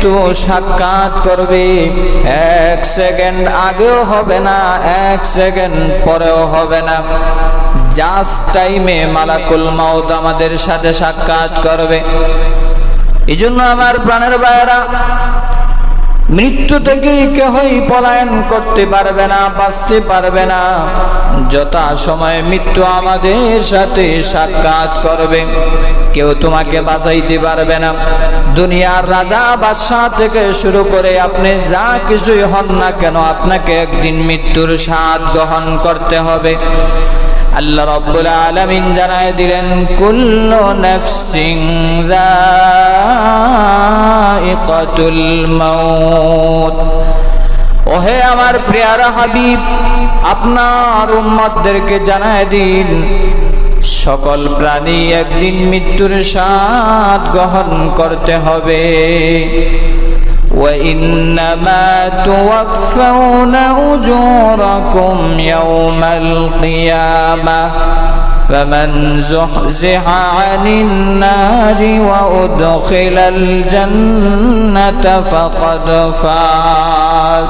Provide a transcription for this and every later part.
মৃত্যু সাক্ষাৎ করবে। 1 সেকেন্ড আগেও হবে না, 1 সেকেন্ড পরেও হবে না। জাস্ট টাইমে মালাকুল মাউত আমাদের সাথে সাক্ষাৎ করবে। এই জন্য আমার প্রাণের ভাইয়েরা, মৃত্যু থেকে কেউই পলায়ন করতে পারবে না, বাঁচতে পারবে না। যথা সময়ে মৃত্যু আমাদের সাথে সাক্ষাৎ করবে, কেউ তোমাকে বাঁচাইতে পারবে না। দুনিয়ার রাজা বাদশাহ থেকে শুরু করে আপনি যা কিছুই হন না কেন, আপনাকে একদিন মৃত্যুর স্বাদ গ্রহণ করতে হবে। আল্লাহ রাব্বুল আলামিন জানায় দিলেন, কুল্লু নাফসিন যায়িকাতুল মাউত। ওহে আমার প্রিয় হাবিব, আপনার উম্মতদেরকে জানায় দিন, সকল প্রাণী একদিন মৃত্যুর স্বাদ গ্রহণ করতে হবে। وَإِنَّمَا تُوَفَّوْنَ أُجُورَكُمْ يَوْمَ الْقِيَامَةِ فَمَنْ زُحْزِحَ عَنِ النَّارِ وَأُدْخِلَ الْجَنَّةَ فَقَدْ فَازَ।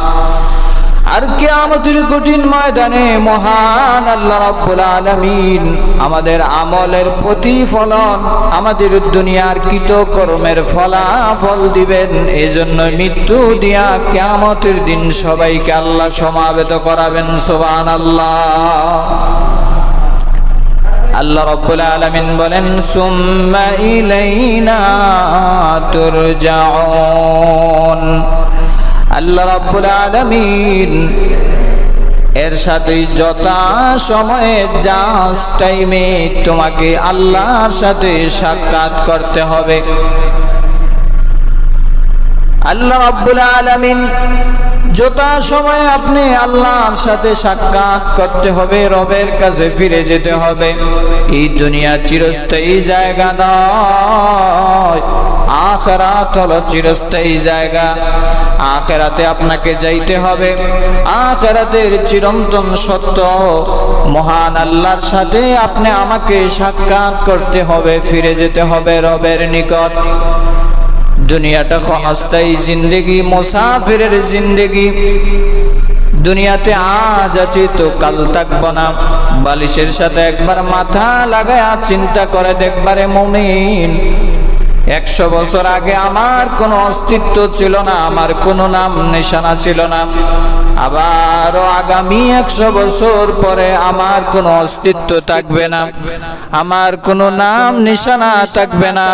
আর কিয়ামতের কঠিন ময়দানে মহান আল্লাহ রাব্বুল আলামিন আমাদের আমলের প্রতিফলন, আমাদের দুনিয়ার কৃতকর্মের ফলাফল দিবেন। এজন্য মৃত্যু দিয়া কিয়ামতের দিন সবাইকে আল্লাহ সমাবেত করাবেন। সুবহানাল্লাহ। আল্লাহ রাব্বুল আলামিন বলেন, সুম্মা ইলাইনা তুরজাউন। আল্লাহ রাব্বুল আলামিন এর সাথে যথা সময়ে জাস্ট টাইমে তোমাকে আল্লাহর সাথে সাক্ষাৎ করতে হবে। আল্লাহ রাব্বুল আলামিন যথা সময়ে আপনি আল্লাহর সাথে সাক্ষাৎ করতে হবে, রবের কাছে ফিরে যেতে হবে। এই দুনিয়া চিরস্থায়ী জায়গা নয়, আখিরাত হলো চিরস্থায়ী জায়গা। আখিরাতে আপনাকে যাইতে হবে। আখিরাতের চিরন্তন সত্য, মহান আল্লাহর সাথে আপনি আমাকে সাক্ষাৎ করতে হবে, ফিরে যেতে হবে রবের নিকট। দুনিয়াটা ক্ষণস্থায়ী জিন্দেগি, মুসাফিরের জিন্দেগি। দুনিয়াতে আজ আছি তো কাল থাকবো না। বালিশের সাথে একবার মাথা লাগায়া চিন্তা করে দেখবারে মুমিন, 100 বছর আগে আমার কোনো অস্তিত্ব ছিল না, আমার কোনো নাম নিশানা ছিল না। আবারও আগামী 100 বছর পরে আমার কোনো অস্তিত্ব থাকবে না, আমার কোনো নাম নিশানা থাকবে না।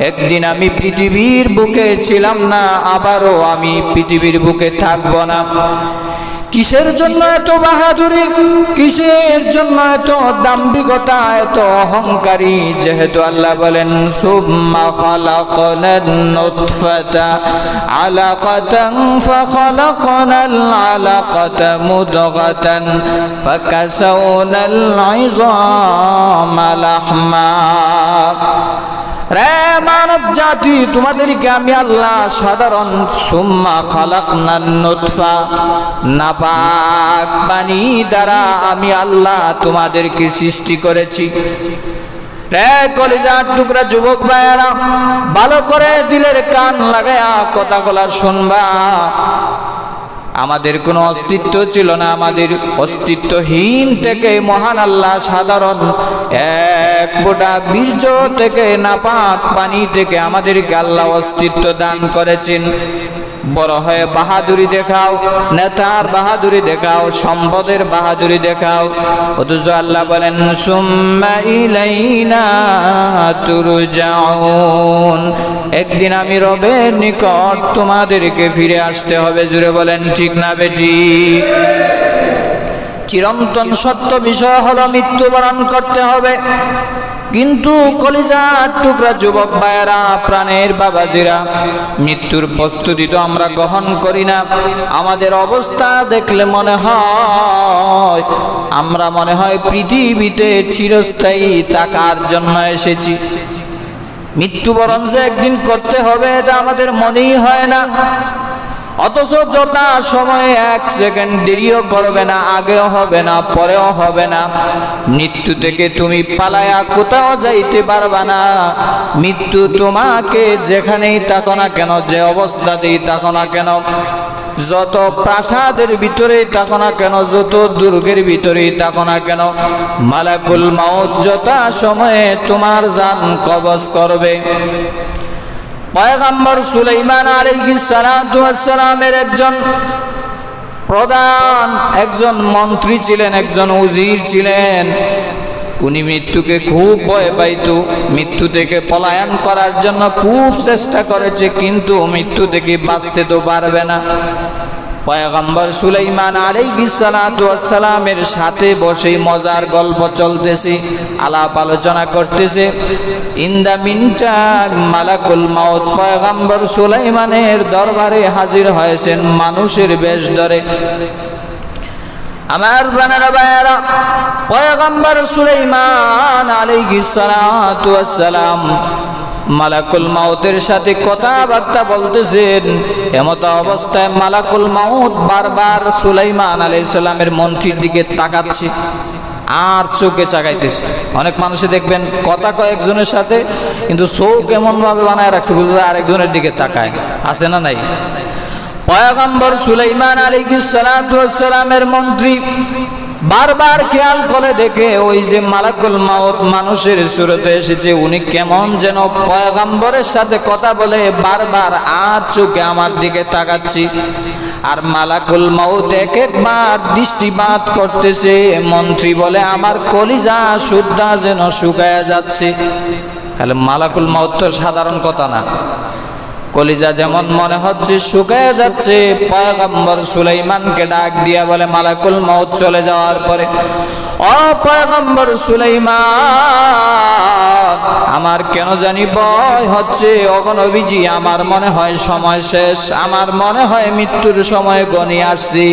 একদিন আমি পৃথিবীর বুকে ছিলাম না, আবারও আমি পৃথিবীর বুকে থাকবো না। কিসের জন্য এত বাহাদুরি, কিসের জন্য এত দাম্ভিকতা, এত অহংকারী? যেহেতু আল্লাহ বলেন, সুম্মা খালাকনান নুতফাতা আলাকাতান ফাখালাকনাল আলাকাতা মুদগাতান ফাকাসাওনাল ইযামা লাহমা। রে মানব জাতি, তোমাদেরকে আমি আল্লাহ সাধারণ সুম্মা খালাকনান নুতফা, নাপাক পানি দ্বারা আমি আল্লাহ তোমাদেরকে সৃষ্টি করেছি। রে কলিজার টুকরা যুবক ভাইয়েরা, ভালো করে দিলের কান লাগায়া কথাগুলো শুনবা। আমাদের কোনো অস্তিত্ব ছিল না, আমাদের অস্তিত্বহীন থেকে মহান আল্লাহ সাধারণ এক ফোঁটা বীর্য থেকে, নাপাক পানি থেকে আমাদেরকে আল্লাহ অস্তিত্ব দান করেছেন। বড় হয়ে বাহাদুরি দেখাও, নেতার বাহাদুরি দেখাও, সম্পদের বাহাদুরি দেখাও, অথচ আল্লাহ বলেন, সুম্মা ইলাইনা তুরজাউন। একদিন আমি রবের নিকট তোমাদেরকে ফিরে আসতে হবে। জুড়ে বলেন ঠিক না বেঠিক? চিরন্তন সত্য বিষয় হলো মৃত্যুবরণ করতে হবে। কিন্তু কলিজার টুকরা যুবক ভাইয়েরা, প্রাণের বাবাজিরা, মৃত্যুর প্রস্তুতি তো আমরা গ্রহণ করি না। আমাদের অবস্থা দেখলে মনে হয় পৃথিবীতে চিরস্থায়ী থাকার জন্য এসেছি। মৃত্যুবরণ যে একদিন করতে হবে, এটা আমাদের মনেই হয় না। অথচ যথা সময়ে 1 সেকেন্ড দেরিও করবে না, আগেও হবে না, পরেও হবে না। মৃত্যু থেকে তুমি পালায়া কোথাও যাইতে পারবা না। মৃত্যু তোমাকে যেখানেই থাকো না কেন, যে অবস্থাতেই থাকো না কেন, যত প্রাসাদের ভিতরেই থাকো না কেন, যত দুর্গের ভিতরেই থাকো না কেন, মালাকুল মাউত যথা সময়ে তোমার জান কবজ করবে। পয়গম্বর সুলাইমান আলাইহিস সালাতু ওয়াস সালামের একজন প্রধান, একজন মন্ত্রী ছিলেন, একজন উজির ছিলেন। উনি মৃত্যুকে খুব ভয় পাইতো, মৃত্যু থেকে পলায়ন করার জন্য খুব চেষ্টা করেছে, কিন্তু মৃত্যু থেকে বাঁচতে তো পারবে না। পয়গম্বর সুলাইমান আলাইহিস সালাতু ওয়াস সালামের সাথে বসে মজার গল্প চলতেছে, আলাপ আলোচনা করতেছে। ইন দা মিনটাইম মালাকুল মাউত পয়গম্বর সুলাইমানের দরবারে হাজির হয়েছেন মানুষের বেশ ধরে। আমার প্রাণেরা ভাইয়েরা, পয়গম্বর সুলাইমান আলাইহিস সালাতু ওয়াস সালাম মালাকুল মাউতের সাথে কথাবার্তা বলতেছেন। এমত অবস্থায় মালাকুল মাউত বারবার সুলাইমান আলাইহিস সালামের মন্ত্রীর দিকে তাকাচ্ছে আর চোখে চাকাইতেছে। অনেক মানুষে দেখবেন কথা কয় একজনের সাথে, কিন্তু চোখ এমন ভাবে বানায় রাখছে বুঝলে আরেকজনের দিকে তাকায়, আছে না নাই? পয়গম্বর সুলাইমান আলাইহিস সালাতু ওয়াস সালামের মন্ত্রী বারবার খেয়াল করে দেখে ওই যে মালাকুল মাউত মানুষের সুরতে এসেছে, উনি কেমন যেন পয়গম্বরের সাথে কথা বলে বারবার আর চোখে আমার দিকে তাকাচ্ছি। আর মালাকুল মাউত এক একবার দৃষ্টিপাত করতেছে। মন্ত্রী বলে আমার কলিজা সুদ্ধা যেন শুকায়া যাচ্ছে। তাহলে মালাকুল মাউত তো সাধারণ কথা না, কলিজা যেমন মনে হচ্ছে শুকায় যাচ্ছে। পয়গম্বর সুলাইমানকে ডাক দিয়া বলে মালাকুল মাউত চলে যাওয়ার পরে, ও পয়গম্বর সুলাইমান, আমার কেন জানি ভয় হচ্ছে। ওগো নবীজি, আমার মনে হয় সময় শেষ, আমার মনে হয় মৃত্যুর সময় গণিয়ে আসছি।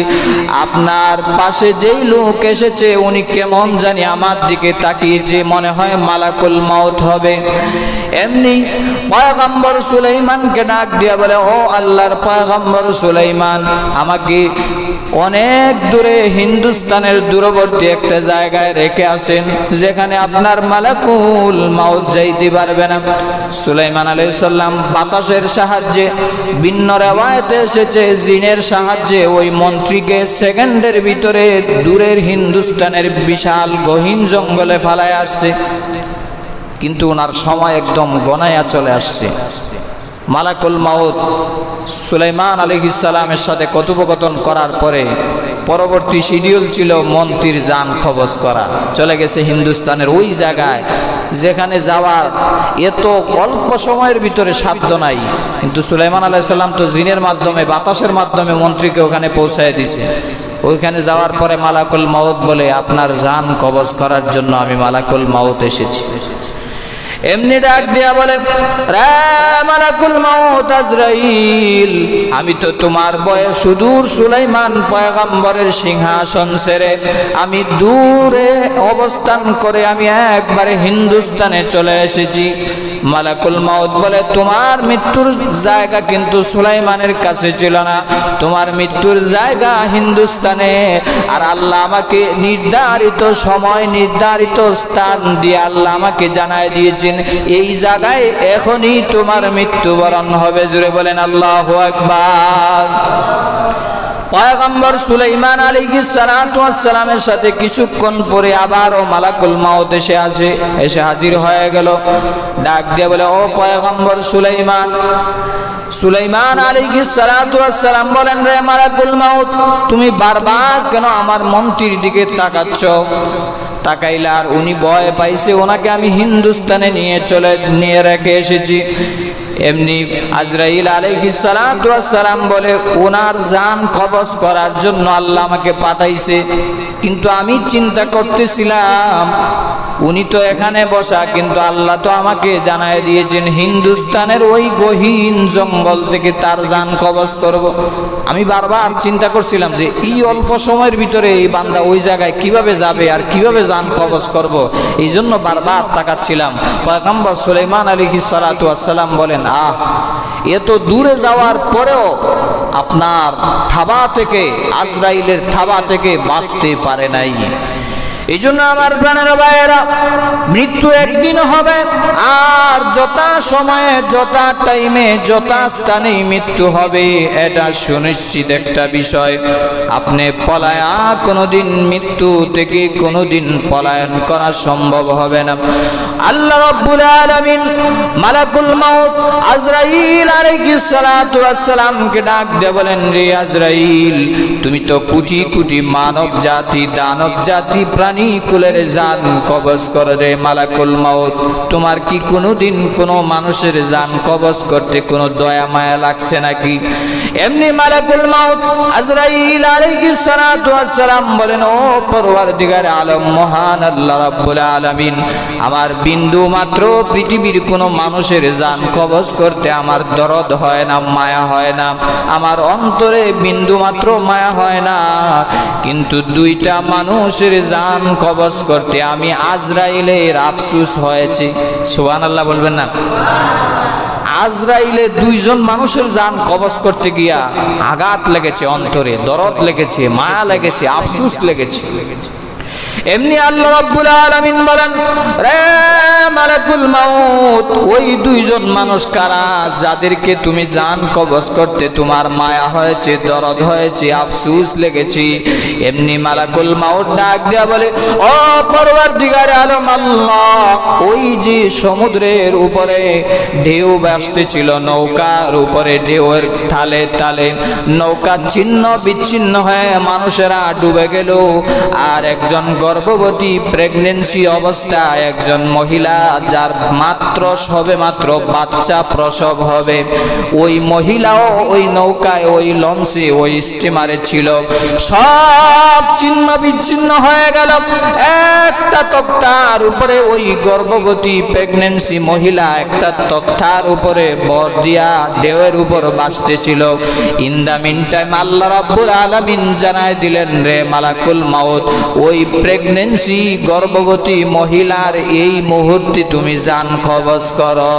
আপনার পাশে যেই লোক এসেছে উনি কেমন জানি আমার দিকে তাকিয়েছে, মনে হয় মালাকুল মাউত হবে। এমনি পয়গম্বর সুলাইমানকে ডাক দিয়া বলে, ও আল্লাহর পয়গম্বর সুলাইমান, আমাকে অনেক দূরে হিন্দুস্তানের দূরবর্তী একটা জায়গায় রেখে আসেন, যেখানে আপনার মালাকুল মাউত যাইতে পারবে না। সুলাইমান আলাইহিস সালাম বাতাসের সাহায্যে, ভিন্ন রিওয়ায়াতে এসেছে জিনের সাহায্যে, ওই মন্ত্রীকে সেকেন্ডের ভিতরে দূরের হিন্দুস্তানের বিশাল গহীন জঙ্গলে ফালায় আসছে। কিন্তু ওনার সময় একদম গনায়া চলে আসছে। মালাকুল মাউত সুলাইমান আলাইহিস সালামের সাথে কথোপকথন করার পরে পরবর্তী শিডিউল ছিল মন্ত্রীর জান কবজ করা। চলে গেছে হিন্দুস্তানের ওই জায়গায় যেখানে যাওয়ার এত অল্প সময়ের ভিতরে সাধ্য নাই, কিন্তু সুলাইমান আলাইহিস সালাম তো জিনের মাধ্যমে, বাতাসের মাধ্যমে মন্ত্রীকে ওখানে পৌঁছায় দিছে। ওইখানে যাওয়ার পরে মালাকুল মাউত বলে, আপনার জান কবজ করার জন্য আমি মালাকুল মাউত এসেছি। এমনি ডাক দিয়া বলে, রে মালাকুল মাউত আজরাইল, আমি তো তোমার বয়ে সুদূর সুলাইমান পয়গম্বরের সিংহাসন ছেড়ে আমি দূরে অবস্থান করে আমি একবারে হিন্দুস্তানে চলে এসেছি। মালাকুল মাউত বলে, তোমার মৃত্যুর জায়গা কিন্তু সুলাইমানের কাছে ছিল না, তোমার মৃত্যুর জায়গা হিন্দুস্তানে। আর আল্লাহ আমাকে নির্ধারিত সময়, নির্ধারিত স্থান দিয়ে আল্লাহ আমাকে জানায় দিয়েছেন, এই জায়গায় এখনই তোমার মৃত্যুবরণ হবে। জুড়ে বলেন আল্লাহু আকবার। পয়গম্বর সুলাইমান আলাইহিস সালাতু ওয়াস সালামের সাথে কিছুক্ষণ পরে আবারও মালাকুল মাউত এসে হাজির হয়ে গেল। ডাক দিয়ে বলে, ও পয়গম্বর সুলাইমান। সুলাইমান আলাইহিস সালাতু ওয়াস সালাম বলেন, রে মালাকুল মাউত, তুমি বারবার কেন আমার মন্ত্রীর দিকে তাকাচ্ছ? তাকাইলে আর উনি ভয় পাইছে, ওনাকে আমি হিন্দুস্তানে নিয়ে রেখে এসেছি। এমনি আজরাইল আলাইহিস সালাতু ওয়াস সালাম বলে, ওনার জান কবজ করার জন্য আল্লাহ আমাকে পাঠাইছে, কিন্তু আমি চিন্তা করতেছিলাম উনি তো এখানে বসা, কিন্তু আল্লাহ তো আমাকে জানায় দিয়েছেন হিন্দুস্তানের ওই গহীন জঙ্গল থেকে তার জান কবজ করব। আমি বারবার চিন্তা করছিলাম যে এই অল্প সময়ের ভিতরে এই বান্দা ওই জায়গায় কিভাবে যাবে আর কিভাবে জান কবজ করব, এই জন্য বারবার তাকাচ্ছিলাম। পয়গম্বর সুলাইমান আলাইহিস সালাতু ওয়াস সালাম বলেন, এত দূরে যাওয়ার পরেও আপনার থাবা থেকে, আজরাইলের থাবা থেকে বাঁচতে পারে নাই। এই জন্য আমার প্রাণের ভাইয়েরা, মৃত্যু একদিন হবে, আর যথা সময়ে, যথা টাইমে, যথা স্থানে মৃত্যু হবে, এটা সুনিশ্চিত একটা বিষয়। আপনি পলায়া কোনোদিন মৃত্যু থেকে কোনোদিন পলায়ন করা সম্ভব হবে না। আল্লাহ রাব্বুল আলামিন মালাকুল মাউত আজরাইল আলাইহিস সালাতু ওয়াস সালামকে ডাক দিয়ে বলেন, রে আজরাইল, তুমি তো কোটি কোটি মানব জাতি, দানব জাতি, প্রাণী কুলের জান কবজ করে রে মালাকুল মাউত। তোমার কি কোনোদিন কোনো মানুষের জান কবজ করতে কোনো দয়া মায়া লাগছে নাকি? এমনি মালাকুল মাউত আজরাইল আলাইহিস সালাতু ওয়াস সালাম বলেন, ও পরওয়ারদিগার আলম, মহান আল্লাহ রাব্বুল আলামিন, আমার বিন্দু মাত্র পৃথিবীর কোনো মানুষের জান কবজ করতে আমার দরদ হয় না, মায়া হয় না, আমার অন্তরে বিন্দু মাত্র মায়া হয় না, কিন্তু দুইটা মানুষের জান কবজ করতে আমি আজরাইলের আফসোস হয়েছে। সুবহানাল্লাহ বলবেন না? আজরাইলে দুইজন মানুষের জান কবজ করতে গিয়া আঘাত লেগেছে, অন্তরে দরদ লেগেছে, মায়া লেগেছে, আফসোস লেগেছে। এমনি আল্লাহ রাব্বুল আলামিন বলেন, রে মালাকুল মাউত, ওই দুইজন মানুষ কারা যাদেরকে তুমি জান কবজ করতে তোমার মায়া হয়েছে, দরদ হয়েছে, আফসোস লেগেছে? এমনি মালাকুল মাউত ডাক দেয়া বলে, ও পরওয়ারদিগার আলম আল্লাহ, ওই যে সমুদ্রের উপরে ঢেউ ভাসতেছিল, নৌকার উপরে ঢেউয়ের তালে তালে নৌকা ছিন্ন বিচ্ছিন্ন হয়ে মানুষেরা ডুবে গেল, আর একজন গর্ভবতী প্রেগন্যান্সি অবস্থায় একজন মহিলা, যার মাত্র সবে মাত্র বাচ্চা প্রসব হবে, ওই মহিলাও ওই নৌকায়, ওই লঞ্চে, ওই স্টিমারে ছিল, সব ছিন্ন বিচ্ছিন্ন হয়ে গেল। একটা তক্তার উপরে ওই গর্ভবতী প্রেগন্যান্সি মহিলা একটা তক্তার উপরে বর দিয়া ঢেউয়ের উপর বাঁচতেছিল। ইন দা মিন টাইম আল্লাহ রাব্বুল আলামিন জানায় দিলেন, রে মালাকুল মাউত, ওই প্রেগন্যান্সি গর্ভবতী মহিলার এই মুহূর্তে তুমি জান কবজ করো।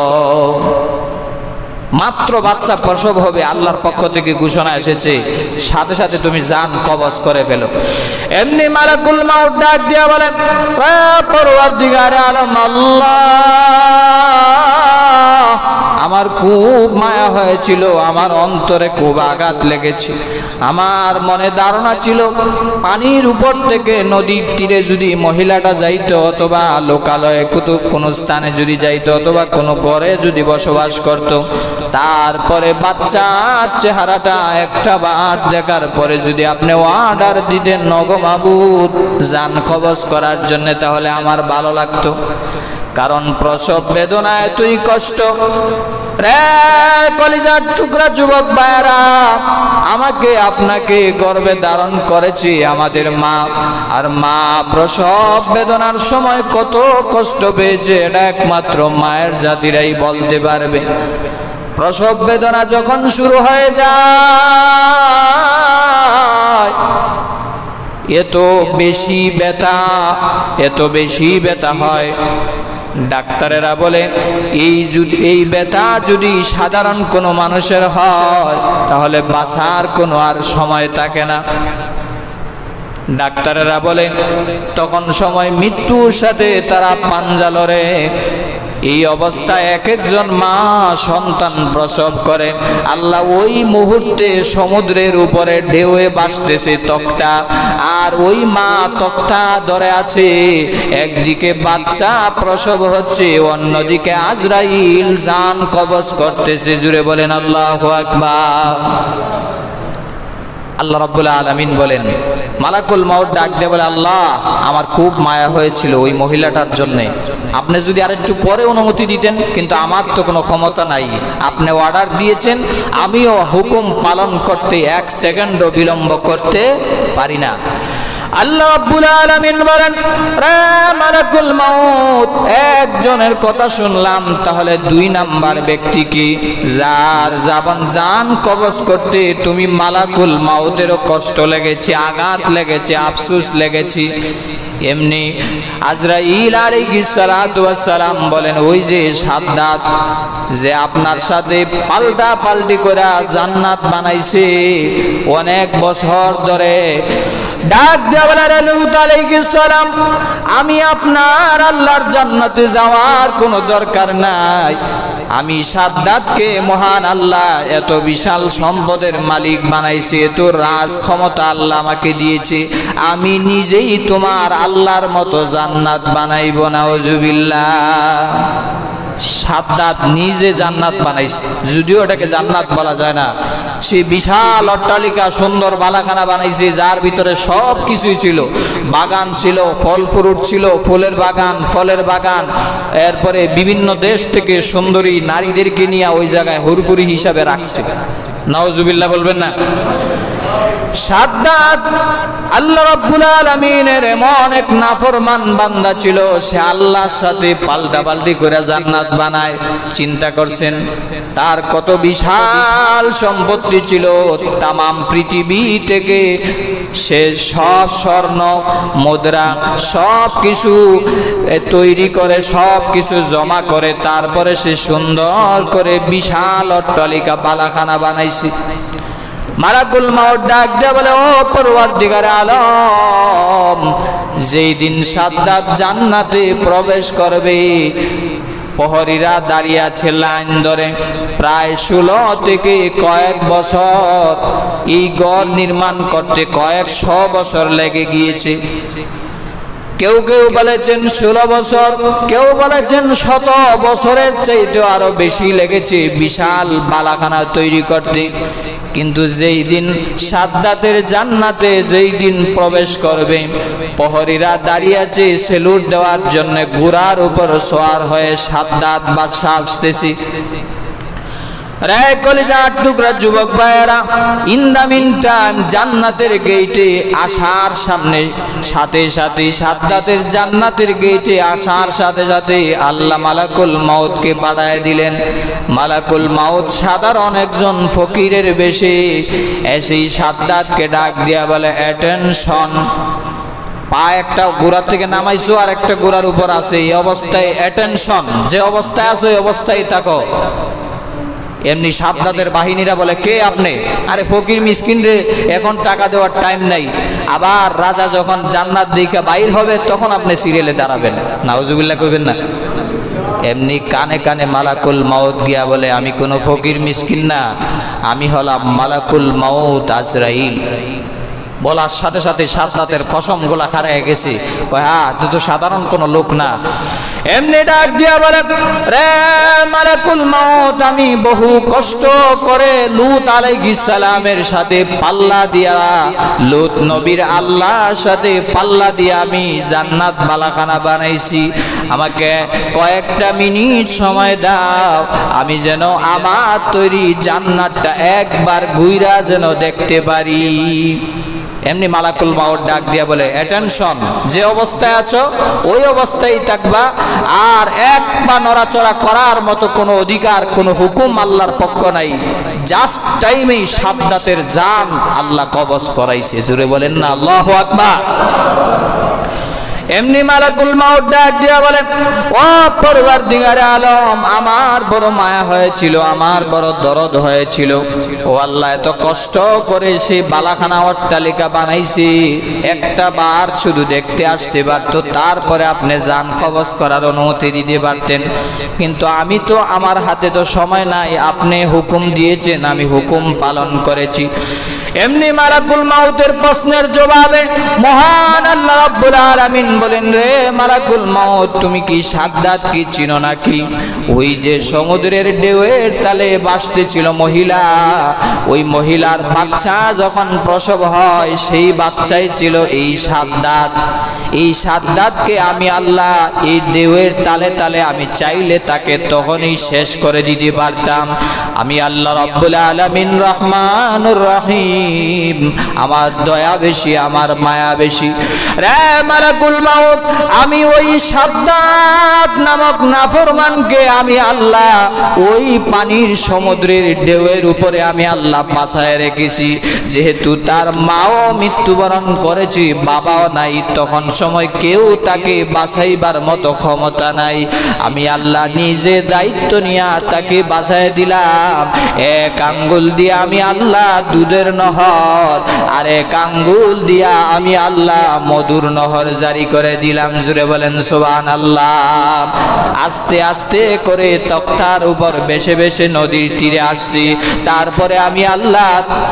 মাত্র বাচ্চা প্রসব হবে, আল্লাহর পক্ষ থেকে ঘোষণা এসেছে, সাথে সাথে তুমি জান কবজ করে ফেলো। এমনি মালাকুল মাউত ডাক দিয়া বলেন, হে পরওয়ারদিগার আলম আল্লাহ, আমার খুব মায়া হয়েছিল, আমার অন্তরে খুব আঘাত লেগেছে, আমার মনে ধারণা ছিল পানির উপর থেকে নদীর তীরে যদি মহিলাটা যাইতো, অথবা লোকালয়ে কোনো স্থানে যদি যাইতো, অথবা কোনো ঘরে যদি বসবাস করত, তারপরে বাচ্চার চেহারাটা একটা বার দেখার পরে যদি আপনি অর্ডার দিতেন নগো মাবুদ জান কবজ করার জন্য, তাহলে আমার ভালো লাগতো। কারণ প্রসব বেদনা এতই কষ্ট। রে কলিজার টুকরা যুবক ভাইরা, আমাকে আপনাকে গর্ভে ধারণ করেছি আমাদের মা, আর মা প্রসব বেদনার সময় কত কষ্ট পেয়েছে এটা একমাত্র মায়ের জাতিরাই বলতে পারবে। প্রসব বেদনা যখন শুরু হয়ে যায়, এত বেশি ব্যথা হয়, ডাক্তারেরা বলে এই ব্যথা যদি সাধারণ কোনো মানুষের হয় তাহলে বাঁচার কোনো আর সময় থাকে না। ডাক্তারেরা বলে তখন সময় মৃত্যুর সাথে তারা পাঞ্জা লড়ে। এই অবস্থায় এক একজন মা সন্তান প্রসব করে। আল্লাহ ওই মুহূর্তে সমুদ্রের উপরে ঢেউয়ে ভাসতেছে তক্তা, আর ওই মা তক্তা ধরে আছে, একদিকে বাচ্চা প্রসব হচ্ছে, অন্যদিকে আজরাইল জান কবজ করতেছে। জুড়ে বলেন আল্লাহু আকবার। আল্লাহ রাব্বুল আলামিন বলেন, মালাকুল মাউত ডাক দিয়ে বলে, আল্লাহ আমার খুব মায়া হয়েছিল ওই মহিলাটার জন্য, আপনি যদি আরেকটু পরে অনুমতি দিতেন, কিন্তু আমার তো কোনো ক্ষমতা নাই, আপনি অর্ডার দিয়েছেন, আমিও হুকুম পালন করতে এক সেকেন্ডও বিলম্ব করতে পারি না। আল্লাহ রাব্বুল আলামিন বলেন, রে মালাকুল মাউত, একজনের কথা শুনলাম, তাহলে 2 নাম্বার ব্যক্তি কি? যার জান কবজ করতে তুমি মালাকুল মাউতেরও কষ্ট লেগেছে, আঘাত লেগেছে, আফসোস লেগেছে। এমনি আজরাইল আলাইহিস সালাতু ওয়াস সালাম বলেন, ওই যে সাদ্দাত যে আপনার সাথে পাল্টা পাল্টি করে জান্নাত বানাইছে অনেক বছর ধরে, ডাক দেয়া বলে, লূত আলাইহিস সালাম, আমি আপনার আল্লাহর জান্নাতে যাওয়ার কোনো দরকার নাই। আমি সাদ্দাতকে মহান আল্লাহ এত বিশাল সম্পদের মালিক বানাইছে, এত রাজ ক্ষমতা আল্লাহ আমাকে দিয়েছে, আমি নিজেই তোমার আল্লাহর মতো জান্নাত বানাইব। নাউজুবিল্লাহ। সাদ্দাত নিজে জান্নাত বানাইছে, যদিও এটাকে জান্নাত বলা যায় না। সে বিশাল অট্টালিকা, সুন্দর বালাখানা বানাইছে, যার ভিতরে সব কিছুই ছিল। বাগান ছিল, ফল ফ্রুট ছিল, ফুলের বাগান, ফলের বাগান। এরপরে বিভিন্ন দেশ থেকে সুন্দরী নারীদেরকে নিয়ে ওই জায়গায় হুরপুরি হিসাবে রাখছে। নাউজুবিল্লাহ বলবেন না? সাদ্দাত আল্লাহ রাব্বুল আলামিনের এমন এক নাফরমান বান্দা ছিল, সে আল্লাহর সাথে পাল্টাপাল্টি করে জান্নাত বানায়। চিন্তা করছেন তার কত বিশাল সম্পত্তি ছিল। তামাম পৃথিবী থেকে সে সব স্বর্ণ মুদ্রা সব কিছু তৈরি করে, সব কিছু জমা করে, তারপরে সে সুন্দর করে বিশাল অট্টালিকা বালাখানা বানাইছে। মালাকুল মাউত ডাক দিয়ে বলে, ও পরওয়ারদিগারে আলম, যেই দিন সাদ্দাত জান্নাতে প্রবেশ করবে, প্রহরীরা দাঁড়িয়ে আছে লাইন ধরে, প্রায় 16 থেকে কয়েক বছর এই ঘর নির্মাণ করতে কয়েকশ বছর লেগে গিয়েছে। কেউ কেউ বলেছেন 16 বছর, কেউ বলেছেন 100 বছরের চাইতে আরো বেশি লেগেছে বিশাল বালাখানা তৈরি করতে। কিন্তু যেই দিন সাদ্দাতের জান্নাতে যেই দিন প্রবেশ করবে, প্রহরীরা দাঁড়িয়ে আছে সেলুট দেওয়ার জন্য, ঘোড়ার উপর সওয়ার হয়ে সাদ্দাত বাদশা আসতেছে। রে কলিজার টুকরা যুবক ভাইয়েরা, ইন দা মিন টাইম জান্নাতের গেটে আসার সাথে সাথে সাদ্দাতের জান্নাতের গেটে আসার সাথে সাথে আল্লাহ মালাকুল মাউতকে পাঠায় দিলেন। মালাকুল মাউত সাধারণ একজন ফকিরের বেশে এসে সাদ্দাতকে ডাক দিয়া বলে, অ্যাটেনশন, পা একটা ঘোড়া থেকে নামাইছো আর একটা ঘোড়ার উপর আছে, এই অবস্থায় অ্যাটেনশন, যে অবস্থায় আছো এই অবস্থায় থাকো। এমনি সাদ্দাতের বাহিনীরা বলে, কে আপনি? আরে ফকির মিসকিন রে, এখন টাকা দেওয়ার টাইম নাই। আবার রাজা যখন জান্নাত দিকে বাইর হবে তখন আপনি সিরিয়ালে দাঁড়াবেন। নাউজুবিল্লাহ কইবেন না? এমনি কানে কানে মালাকুল মাউত গিয়া বলে, আমি কোনো ফকির মিসকিন না, আমি হলাম মালাকুল মাউত আজরাইল। বলার সাথে সাথে সাদ্দাতের কসম গোলা খারায় গেছে, হ্যাঁ তুই তো সাধারণ কোনো লোক না। এমনি ডাক দিয়া বলে, রে মালাকুল মাউত, আমি বহু কষ্ট করে লূত আলাইহিস সালামের সাথে পাল্লা দিয়া, লূত নবীর আল্লাহর সাথে পাল্লা দিয়া আমি জান্নাত বালাখানা বানাইছি। আমাকে কয়েকটা মিনিট সময় দাও, আমি যেন আমার তৈরি জান্নাতটা একবার ঘুইরা যেন দেখতে পারি। এমনি মালাকুল মাউত ডাক দিয়া বলে, অ্যাটেনশন, যে অবস্থায় আছো ওই অবস্থায় থাকবা, আর এক পা নড়াচড়া করার মতো কোনো অধিকার, কোনো হুকুম আল্লাহর পক্ষ নাই। জাস্ট টাইমেই সাদ্দাতের জান আল্লাহ কবজ করাইছে। জোরে বলেন না আল্লাহু আকবার। এমনি মালাকুল মাউত ডাক দিয়া বলে, ও পরওয়ারদিগারে আলম, আমার বড় মায়া হয়েছিল, আমার বড় দরদ হয়েছিল। ও আল্লাহ, এত কষ্ট করে সে বালাখানা অট্টালিকা বানাইছি, একটা বার শুধু দেখতে আসতে পারতো, তারপরে আপনি জান কবজ করার অনুমতি দিতে পারতেন। কিন্তু আমি তো, আমার হাতে তো সময় নাই, আপনি হুকুম দিয়েছেন, আমি হুকুম পালন করেছি। এমনি মালাকুল মাউতের প্রশ্নের জবাবে মহান আল্লাহ রাব্বুল আলামিন বলেন, রে মালাকুল মাউত, তুমি কি সাদ্দাত কি চিনো নাকি? ওই যে সমুদ্রের ঢেউয়ের তালে ভাসতেছিল মহিলা, ওই মহিলার বাচ্চা যখন প্রসব হয় সেই বাচ্চাই ছিল এই সাদ্দাত। এই সাদ্দাতকে আমি আল্লাহ এই ঢেউয়ের তালে তালে আমি চাইলে তাকে তখনই শেষ করে দিতে পারতাম। আমি আল্লাহ রাব্বুল আলামিন রহমানুর রহিম, রাহিম, আমার দয়া বেশি, আমার মায়া বেশি। রে মালাকুল মাউত, আমি ওই সাদ্দাত নামক নাফরমানকে আমি আল্লাহ ওই পানির সমুদ্রের ঢেউয়ের উপরে আমি আল্লাহ বাঁচায় রেখেছি। যেহেতু তার মাও মৃত্যুবরণ করেছি, বাবাও নাই, তখন সময় কেউ তাকে বাঁচাইবার মতো ক্ষমতা নাই। আমি আল্লাহ নিজে দায়িত্ব নিয়ে তাকে বাঁচায় দিলাম। এক আঙ্গুল দিয়ে আমি আল্লাহ দুধের নহর, আর এক আঙ্গুল দিয়া আমি আল্লাহ মধুর নহর জারি করে দিলাম। জুড়ে বলেন সুবহানাল্লাহ। আস্তে আস্তে করে তক্তার উপর বেশে বেশে নদীর তীরে আসছি। তারপরে আমি আল্লাহ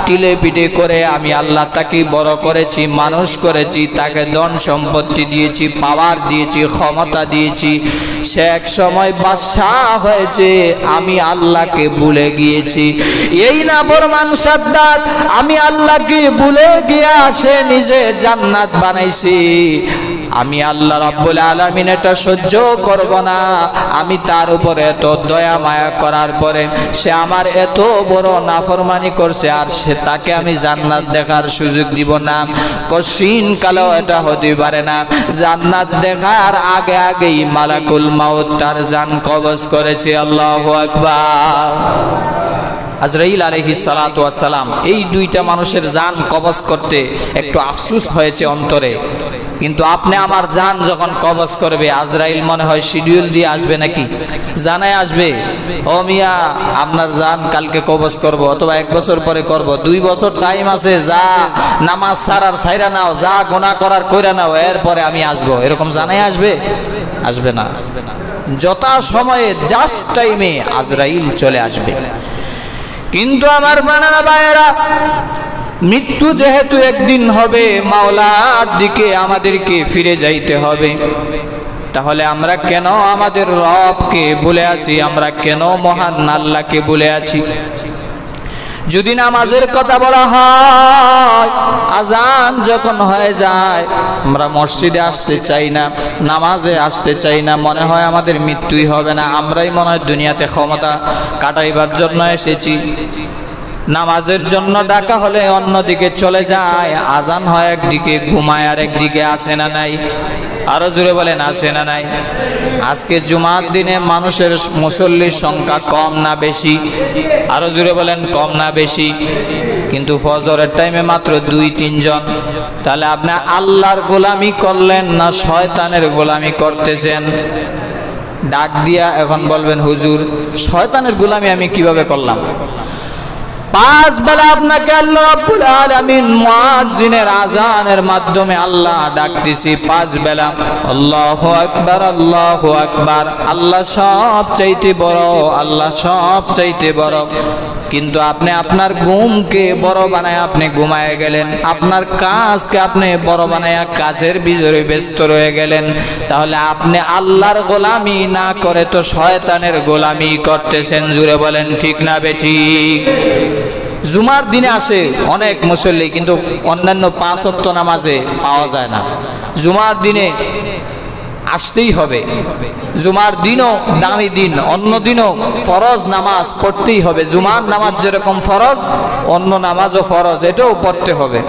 তিলে পিঠে করে আমি আল্লাহ তাকে বড় করেছি, মানুষ করেছি, তাকে ধন সম্পত্তি দিয়েছি, পাওয়ার দিয়েছি, ক্ষমতা দিয়েছি। সে এক সময় বাদশাহ হয়েছে, আমি আল্লাহকে ভুলে গিয়েছি। এই নাফরমান সাদ্দাত আমি আল্লাহকে ভুলে গিয়া সে নিজে জান্নাত বানাইছি। আমি আল্লাহ রাব্বুল আলামিন এটা সহ্য করব না। আমি তার উপরে এত দয়া মায়া করার পরে সে আমার এত বড় নাফরমানি করছে, আর সে তাকে আমি জান্নাত দেখার সুযোগ দিব না। কশিন কালেও এটা হতে পারে না। জান্নাত দেখার আগে আগেই মালাকুল মাউত তার জান কবজ করেছে। আল্লাহু আকবার। আজরাইল আলাইহিস সালাতু ওয়াস সালাম এই দুইটা মানুষের জান কবজ করতে একটু আফসোস হয়েছে অন্তরে। কিন্তু আপনি আমার জান যখন কবজ করবে, আজরাইল মনে হয় শিডিউল দিয়ে আসবে নাকি, জানায় আসবে, ও মিয়া আপনার জান কালকে কবজ করব, অথবা 1 বছর পরে করব, 2 বছর টাইম আছে, যা নামাজ ছাড়ার ছাইরা নাও, যা গুনাহ করার কইরা নাও, এরপরে আমি আসব, এরকম জানায় আসবে? আসবে না। যথা সময়ে জাস্ট টাইমে আজরাইল চলে আসবে। কিন্তু আমার বানানা ভাইয়েরা, মৃত্যু যেহেতু একদিন হবে, মাওলার দিকে আমাদেরকে ফিরে যাইতে হবে। তাহলে আমরা কেন আমাদের রবকে ভুলে আছি? আমরা কেন মহান আল্লাহকে ভুলে আছি? যদি নামাজের কথা বলা হয়, আজান যখন হয়ে যায় আমরা মসজিদে আসতে চাই না, নামাজে আসতে চাই না, মনে হয় আমাদের মৃত্যুই হবে না, আমরাই মনে হয় দুনিয়াতে ক্ষমতা কাটাইবার জন্য এসেছি। নামাজের জন্য ডাকা হলে অন্যদিকে চলে যায়, আজান হয় একদিকে, ঘুমায় আর একদিকে। আসে না নাই? আরো জোরে বলেন, আসে না নাই? আজকে জুমার দিনে মানুষের মুসল্লির সংখ্যা কম না বেশি? আরো জোরে বলেন, কম না বেশি? কিন্তু ফজরের টাইমে মাত্র 2-3 জন। তাহলে আপনি আল্লাহর গোলামি করলেন না শয়তানের গোলামি করতেছেন? ডাক দিয়া এখন বলবেন, হুজুর শয়তানের গোলামি আমি কিভাবে করলাম? 5 বেলা আপনাকে আল্লাহ রাব্বুল আলামিন মুয়াজ্জিনের আজানের মাধ্যমে আল্লাহ ডাকতেছি 5 বেলা, আল্লাহু আকবার, আল্লাহু আকবার। আল্লাহ সব চাইতে বড়, আল্লাহ সব চাইতে বড়। কিন্তু আপনি আপনার ঘুমকে বড় বানায় আপনি ঘুমায় গেলেন, আপনার কাজকে আপনি বড় বানায় কাজের ভিতরে ব্যস্ত রয়ে গেলেন। তাহলে আপনি আল্লাহর গোলামি না করে তো শয়তানের গোলামি করতেছেন। জুড়ে বলেন ঠিক না বেঠিক? জুমার দিনে আসে অনেক মুসল্লি, কিন্তু অন্যান্য 5 ওয়াক্ত নামাজে পাওয়া যায় না। জুমার দিনে আসতেই হবে। জুমার দিনও দামি দিন, অন্য দিনও ফরজ নামাজ পড়তেই হবে। জুমার নামাজ যেরকম ফরজ, অন্য নামাজও ফরজ, এটাও পড়তে হবে।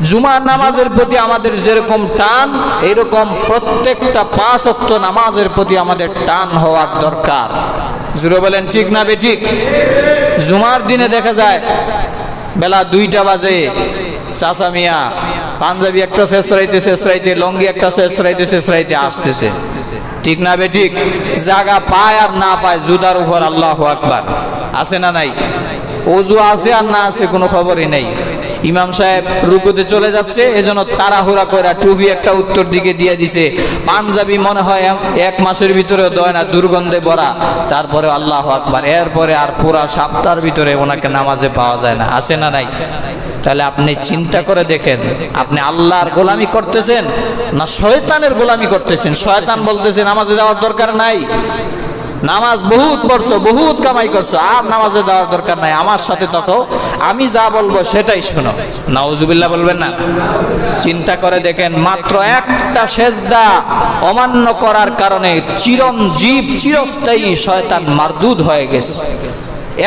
জুমার নামাজের প্রতি আমাদের যেরকম টান, এরকম প্রত্যেকটা 5 ওয়াক্ত নামাজের প্রতি আমাদের টান হওয়ার দরকার। জুড়ে বলেন ঠিক না বেঠিক? জুমার দিনে দেখা যায় বেলা 2টা বাজে, চাচা মিয়া পাঞ্জাবি একটা শেষরাইতে লঙ্গি একটা শেষরাইতে আসতেছে। ঠিক না বেঠিক? জায়গা পায় আর না পায় জুতার উপর আল্লাহু আকবার। আছে না নাই? ওযু আছে আর না আছে কোনো খবরই নেই। ইমাম সাহেব রুকুতে চলে যাচ্ছে, এজন্য তাড়াহুড়া করে টুপি একটা উত্তর দিকে দিয়ে দিছে, পাঞ্জাবি মনে হয় 1 মাসের ভিতরে দয় না, দুর্গন্ধে ভরা। তারপরে আল্লাহু আকবার, এরপরে আর পুরা সপ্তাহের ভিতরে ওনাকে নামাজে পাওয়া যায় না। আছে না নাই? তাহলে আপনি চিন্তা করে দেখেন, আপনি আল্লাহর গোলামি করতেছেন না শয়তানের গোলামি করতেছেন? শয়তান বলতেছে নামাজে যাওয়ার দরকার নাই, নামাজ বহুত পড়ছো, বহুত কামাই করছো, আর নামাজে যাওয়ার দরকার নাই, আমার সাথে তখন আমি যা বলবো সেটাই শোনো। নাউজুবিল্লাহ বলবেন না? চিন্তা করে দেখেন, মাত্র একটা সেজদা অমান্য করার কারণে চিরঞ্জীব চিরস্থায়ী শয়তান মারদুদ হয়ে গেছে।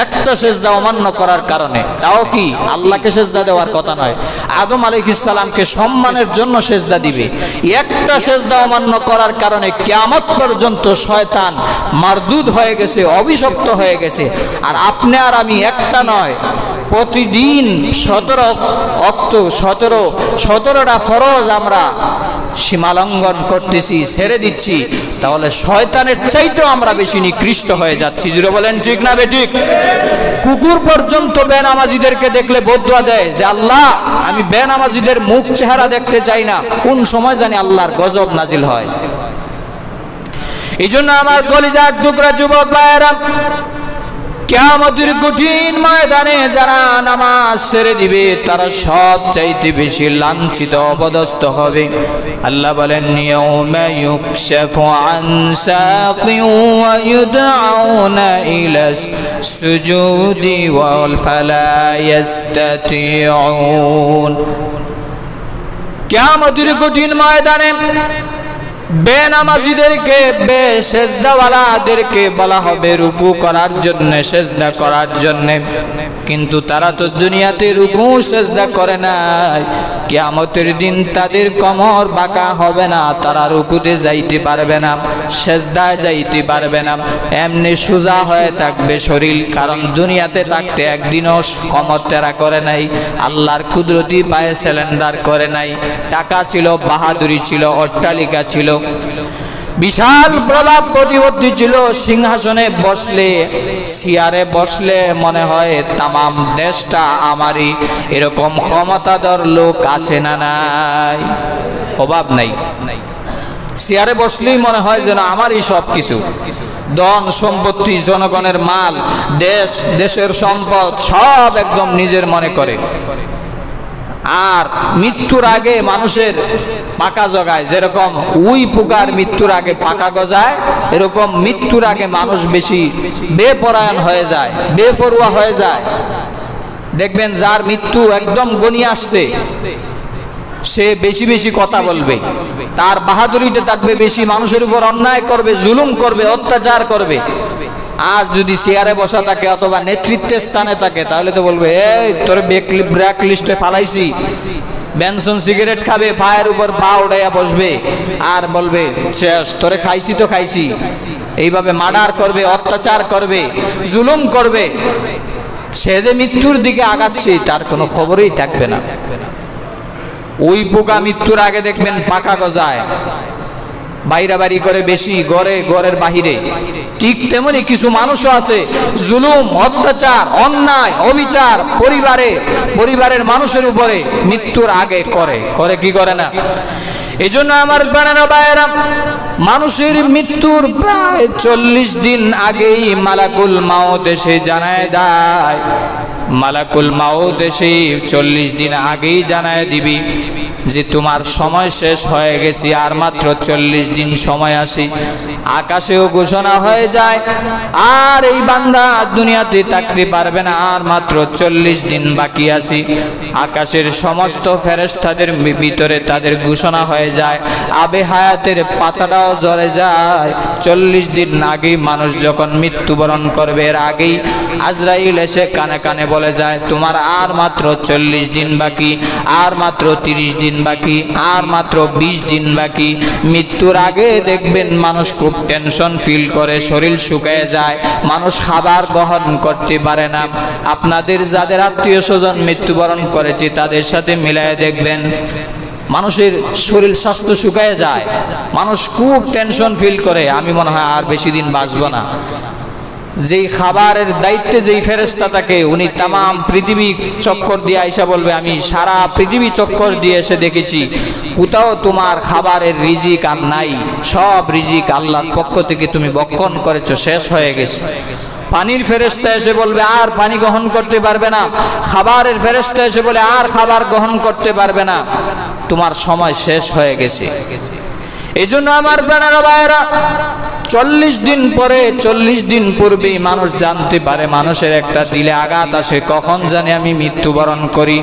একটা সেজদা অমান্য করার কারণে, তাও কি আল্লাহকে সেজদা দেওয়ার কথা নয়, আদম আলাইহিস সালামকে সম্মানের জন্য সেজদা দিবে। একটা সেজদা অমান্য করার কারণে কিয়ামত পর্যন্ত শয়তান মারদুদ হয়ে গেছে, অভিশপ্ত হয়ে গেছে। আর আপনি আর আমি একটা নয়, প্রতিদিন 17টা ফরজ আমরা সীমালঙ্ঘন করতেছি, ছেড়ে দিচ্ছি, তাহলে শয়তানের চাইতেও আমরা বেশি নিকৃষ্ট হয়ে যাচ্ছি। জুড়ে বলেন ঠিক না বেঠিক? কুকুর পর্যন্ত বেনামাজিদেরকে দেখলে বদদুয়া দেয় যে আল্লাহ আমি বেনামাজিদের মুখ চেহারা দেখতে চাই না, কোন সময় জানি আল্লাহর গজব নাজিল হয়। এই জন্য আমার কলিজার টুকরা যুবক ভাইয়েরা, কিয়ামতের কঠিন ময়দানে যারা নামাজ ছেড়ে দিবে তারা সব চাইতে বেশি লাঞ্ছিত অপদস্থ হবে। আল্লাহ বলেন ইয়াউমা ইউকশাফু আন সাকিন ওয়া ইউদআউনা ইলা সুজুদি ওয়াল ফালা ইস্তাতিউন। কিয়ামতের কঠিন ময়দানে বেনামাজিদেরকে, বেসেজদাওয়ালাদেরকে বলা হবে রুকু করার জন্য, সেজদা করার জন্য, কিন্তু তারা তো দুনিয়াতে রুকু সেজদা করে নাই। কিয়ামতের দিন তাদের কোমর বাঁকা হবে না, তারা রুকুতে যাইতে পারবে না, সেজদায় যাইতে পারবে না, এমনি সোজা হয়ে থাকবে শরীর। কারণ দুনিয়াতে থাকতে একদিনও কোমর তেরা করে নাই, আল্লাহর কুদরতি পায়ে সিলিন্ডার করে নাই, টাকা ছিল, বাহাদুরি ছিল, অট্টালিকা ছিল, বিশাল প্রভাব প্রতিপত্তি ছিল, সিংহাসনে বসলে, চেয়ারে বসলে মনে হয় তামাম দেশটা আমারই, এরকম ক্ষমতাধর লোক আছে না নাই? অভাব নাই। চেয়ারে বসলেই মনে হয় যেন আমারই সব কিছু, ধন সম্পত্তি, জনগণের মাল, দেশের সম্পদ সব একদম নিজের মনে করে। আর মৃত্যুর আগে মানুষের পাকা জগায়, যেরকম উই পোকার মৃত্যুর আগে পাকা গজায়, এরকম মৃত্যুর আগে মানুষ বেশি বেপরায়ণ হয়ে যায়, বেপরোয়া হয়ে যায়। দেখবেন যার মৃত্যু একদম গনিয়ে আসছে, সে বেশি বেশি কথা বলবে, তার বাহাদুরিতে থাকবে বেশি, মানুষের উপর অন্যায় করবে, জুলুম করবে, অত্যাচার করবে। আর যদি চেয়ারে বসা থাকে অথবা নেতৃত্বের স্থানে থাকে, তাহলে তো বলবে এই তোরে ব্ল্যাক লিস্টে ফালাইছি, বেনসন সিগারেট খাবে, পায়ের উপর পা উড়াইয়া বসবে, আর বলবে শেষ, তোরে খাইছি তো খাইছি। এইভাবে মার্ডার করবে, অত্যাচার করবে, জুলুম করবে। সে যে মৃত্যুর দিকে আগাচ্ছে তার কোনো খবরই থাকবে না। ওই পোকা মৃত্যুর আগে দেখবেন পাকা গজায়, বাইরা বাড়ি করে বেশি, ঘরের বাহিরে। ঠিক তেমনি কিছু মানুষও আছে জুলুম, অত্যাচার, অন্যায়, অবিচার পরিবারের মানুষের উপরে মৃত্যুর আগে করে কি করে না? এই জন্য আমার বানানো ভাইয়েরা, মানুষের মৃত্যুর প্রায় 40 দিন আগেই মালাকুল মাউত এসে জানায় দেয়। মালাকুল মাউত এসে 40 দিন আগেই জানায় দিবি যে তোমার সময় শেষ হয়ে গেছে, আর মাত্র 40 দিন সময় আছে। আকাশেও ঘোষণা হয়ে যায়, আর এই বান্দা দুনিয়াতে থাকতে পারবে না, আর মাত্র 40 দিন বাকি আছে। আকাশের সমস্ত ফেরেশতাদের ভিতরে তাদের ঘোষণা হয়ে যায়, আবে হায়াতের পাতাটাও ঝরে যায়। 40 দিন আগেই মানুষ যখন মৃত্যুবরণ করবে, এর আগেই আজরাইল এসে কানে কানে বলে যায় তোমার আর মাত্র 40 দিন বাকি, আর মাত্র 30 দিন বাকি, আর মাত্র 20 দিন বাকি। মৃত্যুর আগে দেখবেন মানুষ খুব টেনশন ফিল করে, শরীর শুকিয়ে যায়, মানুষ খাবার গ্রহণ করতে পারে না। আপনাদের যাদের আত্মীয় স্বজন মৃত্যুবরণ করেছে তাদের সাথে মিলায় দেখবেন মানুষের শরীর স্বাস্থ্য শুকিয়ে যায়, মানুষ খুব টেনশন ফিল করে, আমি মনে হয় আর বেশি দিন বাঁচবো না। যেই খাবারের দায়িত্বে যেই ফেরেশতা থাকে, উনি তামাম পৃথিবী চক্কর দিয়ে আইসা বলবে আমি সারা পৃথিবী চক্কর দিয়ে এসে দেখেছি কোথাও তোমার খাবারের রিজিক আর নাই, সব রিজিক আল্লাহর পক্ষ থেকে তুমি বক্ষণ করেছো, শেষ হয়ে গেছে। পানির ফেরেশতা এসে বলবে আর পানি গ্রহণ করতে পারবে না, খাবারের ফেরেশতা এসে বলে আর খাবার গ্রহণ করতে পারবে না, তোমার সময় শেষ হয়ে গেছে। এই জন্য আমার প্রাণেরা ভাইয়েরা, 40 দিন পরে, 40 দিন পূর্বেই মানুষ জানতে পারে, মানুষের একটা দিলে আঘাত আসে, কখন জানি আমি মৃত্যুবরণ করি।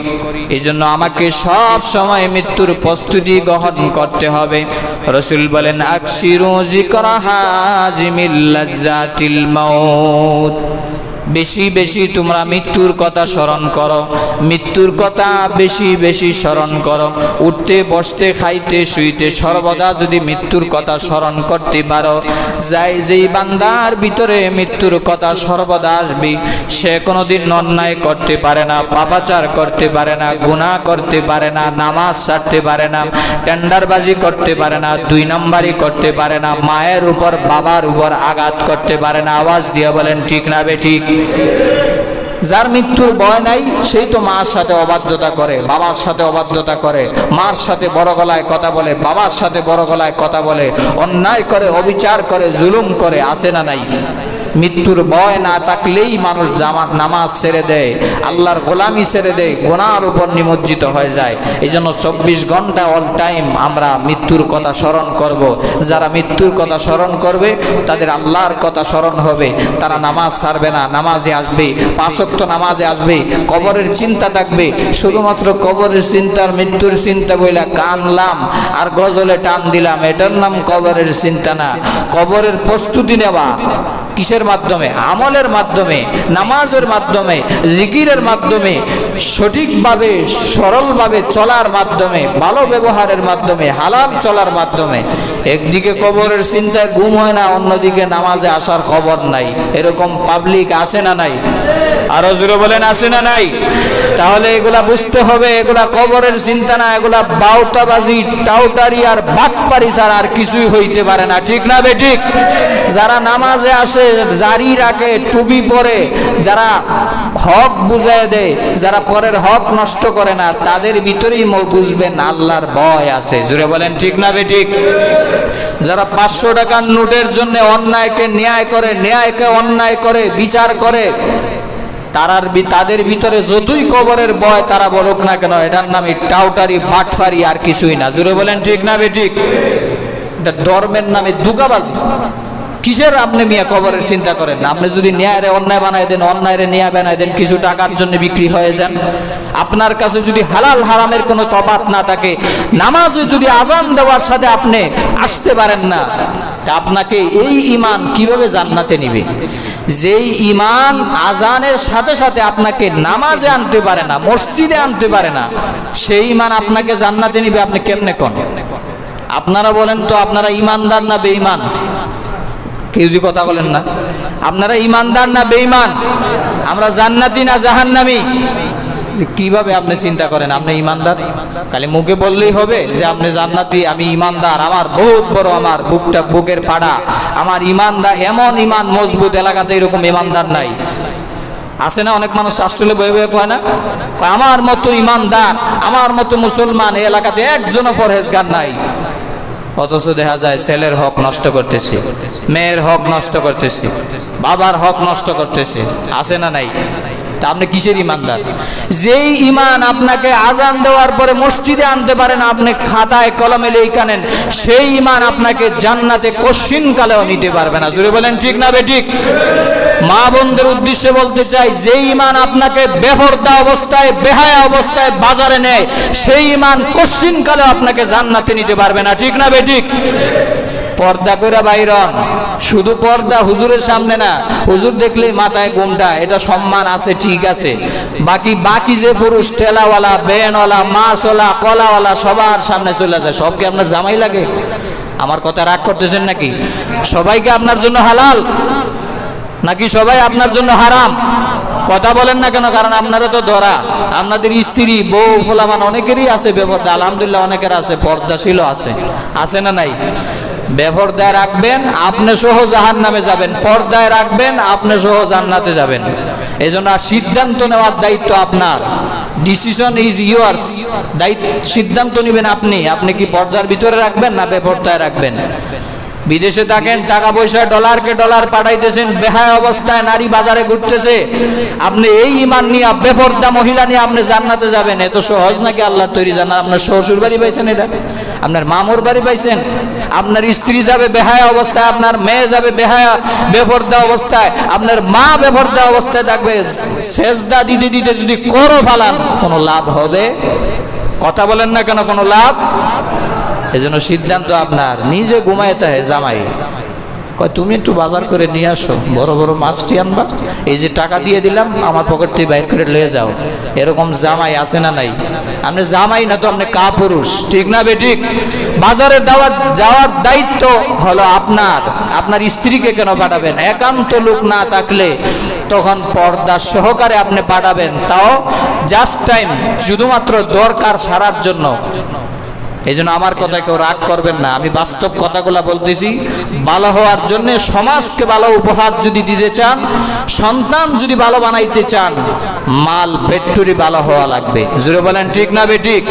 এই জন্য আমাকে সব সময় মৃত্যুর প্রস্তুতি গ্রহণ করতে হবে। রাসূল বলেন আকসিরু যিকরা হাজিমিল লাজ্জাতিল মাউত, বেশি বেশি তোমরা মৃত্যুর কথা স্মরণ করো, মৃত্যুর কথা বেশি বেশি স্মরণ করো। উঠতে বসতে খাইতে শুইতে সর্বদা যদি মৃত্যুর কথা স্মরণ করতে পারো, যেই বান্দার ভিতরে মৃত্যুর কথা সর্বদা আসবে, সে কোনোদিন অন্যায় করতে পারে না, পাপাচার করতে পারে না, গুনাহ করতে পারে না, নামাজ ছাড়তে পারে না, টেন্ডারবাজি করতে পারে না, 2 নম্বরই করতে পারে না, মায়ের উপর বাবার উপর আঘাত করতে পারে না। আওয়াজ দিয়ে বলেন ঠিক না বেঠিক? যার মৃত্যুর ভয় নাই সেই তো মার সাথে অবাধ্যতা করে, বাবার সাথে অবাধ্যতা করে, মার সাথে বড় গলায় কথা বলে, বাবার সাথে বড় গলায় কথা বলে, অন্যায় করে, অবিচার করে, জুলুম করে, আছে না নাই? মৃত্যুর ভয় না থাকলেই মানুষ নামাজ ছেড়ে দেয়, আল্লাহর গোলামি ছেড়ে দেয়, গুনার উপর নিমজ্জিত হয়ে যায়। এই জন্য 24 ঘন্টা অল টাইম আমরা মৃত্যুর কথা স্মরণ করব। যারা মৃত্যুর কথা স্মরণ করবে তাদের আল্লাহর কথা স্মরণ হবে, তারা নামাজ ছাড়বে না, নামাজে আসবে, 5 ওয়াক্ত নামাজে আসবে, কবরের চিন্তা থাকবে। শুধুমাত্র কবরের চিন্তার মৃত্যুর চিন্তা বইলা কানলাম আর গজলে টান দিলাম, এটার নাম কবরের চিন্তা না। কবরের প্রস্তুতি নেওয়া কিসের মাধ্যমে? আমলের মাধ্যমে, নামাজের মাধ্যমে, জিকিরের মাধ্যমে, সঠিকভাবে সরলভাবে চলার মাধ্যমে, ভালো ব্যবহারের মাধ্যমে, হালাল চলার মাধ্যমে। একদিকে কবরের চিন্তায় ঘুম হয় না, অন্যদিকে নামাজে আসার খবর নাই। এরকম পাবলিক আছে না নাই? আরো জোরে বলেন আছে না নাই? তাহলে এগুলা বুঝতে হবে, এগুলা কবরের চিন্তা না, এগুলা বাউটাবাজি, টাউটারি আর বাটপারি ছাড়া আর কিছুই হইতে পারে না। ঠিক না বেঠিক? যারা নামাজে আসে, জারি রাখে, টুপি পরে, যারা হক বুঝায় দেয়, যারা পরের হক নষ্ট করে না, তাদের ভিতরেই বুঝবেন আল্লাহর ভয় আছে। জোরে বলেন ঠিক না বেঠিক? যারা 500 টাকার নোটের জন্য অন্যায়কে ন্যায় করে, ন্যায়কে অন্যায় করে, বিচার করে, তাদের ভিতরে যতই কবরের ভয় তারা বলুক না কেন, এটার নামে টাউটারি, বাটফারি আর কিছুই না। জোরে বলেন ঠিক না বেঠিক? এটা ধর্মের নামে দুগাবাজি। কিসের আপনি মিয়া কবরের চিন্তা করেন? আপনি যদি ন্যায়রে অন্যায় বানায় দেন, অন্যায়রে ন্যায় বানায় দেন, কিছু টাকার জন্য বিক্রি হয়ে যান। আপনার কাছে যদি হালাল হারামের কোনো তফাৎ না থাকে, নামাজে যদি আজান দেওয়ার সাথে আপনি আসতে পারেন না, তা আপনাকে এই ঈমান কিভাবে জান্নাতে নিবে? যেই ঈমান আজানের সাথে সাথে আপনাকে নামাজে আনতে পারে না, মসজিদে আনতে পারে না, সেই ঈমান আপনাকে জান্নাতে নিবে আপনি কেমনে কোন? আপনারা বলেন তো, আপনারা ঈমানদার না বেঈমান? কেউ যদি কথা বলেন না, আপনারা ঈমানদার না বেঈমান? আমরা জান্নাতি না জাহান্নামী? কিভাবে আপনি চিন্তা করেন আপনি ঈমানদার? খালি মুখে বললেই হবে যে আপনি জান্নাতি, আমি ঈমানদার, আমার বহুত বড়, আমার বুকের পাড়া, আমার ঈমানদার, এমন ঈমান মজবুত, এলাকাতে এরকম ঈমানদার নাই। আছে না অনেক মানুষ আসলে বয়ে বয়ে কয় না, আমার মতো ঈমানদার, আমার মতো মুসলমান এই এলাকাতে একজনও পরহেজগার নাই। অথচ দেখা যায় ছেলের হক নষ্ট করতেছে, মেয়ের হক নষ্ট করতেছে, বাবার হক নষ্ট করতেছে। আছে না নাই? তা আপনি কিসের ঈমানদার? যেই ঈমান আপনাকে আজান দেওয়ার পরে মসজিদে আনতে পারেন, আপনি খাতায় কলমে লিখে নেন, সেই ঈমান আপনাকে জান্নাতে কোশ্চিন কালেও নিতে পারবে না। জোরে বলেন ঠিক না বেঠিক? মা বোনদের উদ্দেশ্যে বলতে চাই, যেই ঈমান আপনাকে বেপরদা অবস্থায়, বেহায়া অবস্থায় বাজারে নেয়, সেই ঈমান কোশ্চিন কালেও আপনাকে জান্নাতে নিতে পারবে না। ঠিক না বেঠিক? পর্দা করে বাইরন, শুধু পর্দা হুজুরের সামনে না, হুজুর দেখলেই মাথায় ঘুমটা, এটা সম্মান আছে, ঠিক আছে। বাকি যে পুরুষ ঠেলাওয়ালা, বেনওয়ালা, মাছওয়ালা, কলাওয়ালা সবার সামনে চলে যায়, সবকে আপনার জামাই লাগে? আমার কথা রাগ করতেছেন নাকি? সবাইকে আপনার জন্য হালাল নাকি সবাই আপনার জন্য হারাম? কথা বলেন না কেন? কারণ আপনারা তো ধরা, আপনাদের স্ত্রী, বউ, ফোলামান অনেকেরই আছে বেপরদা, আলহামদুলিল্লাহ অনেকের আছে, পর্দাশীল আছে। আছে না নাই? বেপরদায় রাখবেন, আপনি সহ জাহান্নামে যাবেন, পর্দায় রাখবেন, আপনি সহ জান্নাতে যাবেন। এই জন্য সিদ্ধান্ত নেওয়ার দায়িত্ব আপনার। Decision is yours. সিদ্ধান্ত নেবেন আপনি, আপনি কি পর্দার ভিতরে রাখবেন না বেপরদায় রাখবেন। বিদেশে থাকেন, টাকা পয়সা ডলারকে ডলার পাঠাইতেছেন, বেহায়া অবস্থায় নারী বাজারে ঘুরতেছে, আপনি এই ঈমান নিয়ে, বেপরদা মহিলা নিয়ে আপনি জান্নাতে যাবেন? এত সহজ নাকি আল্লাহর তৈরি জান্নাত? আপনার শ্বশুর বাড়ি পাইছেন এটা? আপনার মামুর বাড়ি পাইছেন? আপনার স্ত্রী যাবে বেহায়া অবস্থায়, আপনার মেয়ে যাবে বেহায়া বেপরদা অবস্থায়, আপনার মা বেপরদা অবস্থায় থাকবে। সেজদা দিতে দিতে যদি করো ফালান, কোনো লাভ হবে? কথা বলেন না কেন? কোনো লাভ? এজন্য সিদ্ধান্ত আপনার। নিজে ঘুমাইতে হয় জামাই, কয় তুমি একটু বাজার করে নিয়ে আসো, বড় বড় মাছটি আনবা, এই যে টাকা দিয়ে দিলাম আমার পকেট থেকে বাইর করে লয়ে যাও। এরকম জামাই আছে না নাই? আপনি জামাই না তো, আপনি কাপুরুষ, ঠিক না বেঠিক? বাজারে যাওয়ার দায়িত্ব হলো আপনার। আপনার স্ত্রীকে কেন পাঠাবেন? একান্ত লোক না থাকলে তখন পর্দা সহকারে আপনি পাঠাবেন, তাও জাস্ট টাইম, শুধুমাত্র দরকার সারার জন্য। এই জন্য আমার কথা কেউ রাগ করবেন না, আমি বাস্তব কথাগুলো বলতেছি। ভালো হওয়ার জন্য, সমাজকে ভালো উপহার যদি দিতে চান, সন্তান যদি ভালো বানাইতে চান, মাল পেট্টুরি ভালো হওয়া লাগবে। জোরে বলেন ঠিক না বেঠিক?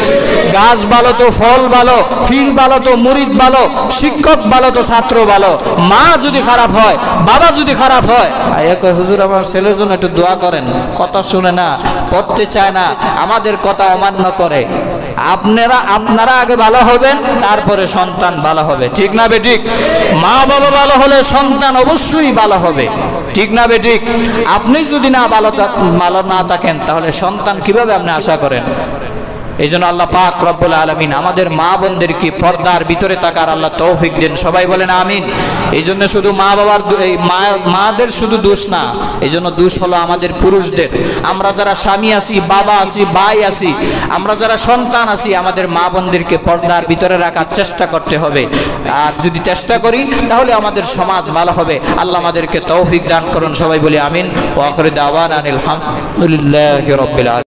গাছ ভালো তো ফল ভালো, ফির ভালো তো মুরিদ ভালো, শিক্ষক ভালো তো ছাত্র ভালো। মা যদি খারাপ হয়, বাবা যদি খারাপ হয়, হুজুর আমার ছেলের জন্য একটু দোয়া করেন, কথা শুনে না, পড়তে চায় না, আমাদের কথা অমান্য করে। আপনারা আগে ভালো হবেন, তারপরে সন্তান ভালো হবে, ঠিক না বেঠিক? মা বাবা ভালো হলে সন্তান অবশ্যই ভালো হবে, ঠিক না বেঠিক? আপনি যদি ভালো না থাকেন, তাহলে সন্তান কিভাবে আপনি আশা করেন? এই জন্য আল্লাহ পাক রব্বুল আলামিন আমাদের মা বোনদেরকে পর্দার ভিতরে থাকার আল্লাহ তৌফিক দিন, সবাই বলেন আমিন। এই জন্য শুধু মা বাবার, মাদের শুধু দোষ না, এই জন্য দোষ হলো আমাদের পুরুষদের। আমরা যারা স্বামী আছি, বাবা আছি, ভাই আছি, আমরা যারা সন্তান আছি, আমাদের মা বোনদেরকে পর্দার ভিতরে রাখার চেষ্টা করতে হবে। আর যদি চেষ্টা করি, তাহলে আমাদের সমাজ ভালো হবে। আল্লাহ আমাদেরকে তৌফিক দান করুন, সবাই বলি আমিন। ওয়া আখিরু দাওয়ানা আনিল হামদুলিল্লাহি রাব্বিল আলামিন।